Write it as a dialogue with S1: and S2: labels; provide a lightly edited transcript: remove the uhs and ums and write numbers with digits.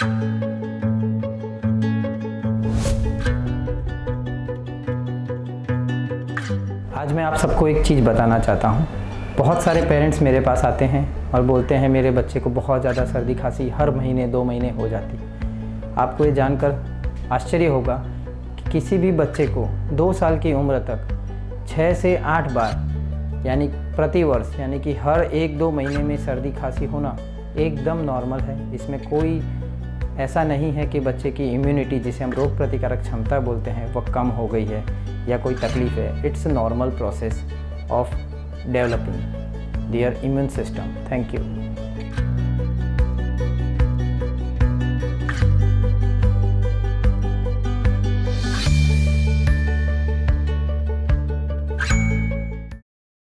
S1: आज मैं आप सबको एक चीज़ बताना चाहता हूँ। बहुत सारे पेरेंट्स मेरे पास आते हैं और बोलते हैं मेरे बच्चे को बहुत ज़्यादा सर्दी खांसी हर महीने 2 महीने हो जाती। आपको ये जानकर आश्चर्य होगा कि किसी भी बच्चे को 2 साल की उम्र तक 6 से 8 बार यानी प्रति वर्ष यानी कि हर 1-2 महीने में सर्दी खांसी होना एकदम नॉर्मल है। इसमें कोई ऐसा नहीं है कि बच्चे की इम्यूनिटी, जिसे हम रोग प्रतिकारक क्षमता बोलते हैं, वो कम हो गई है या कोई तकलीफ़ है। It's a normal process of developing there immune system. Thank you.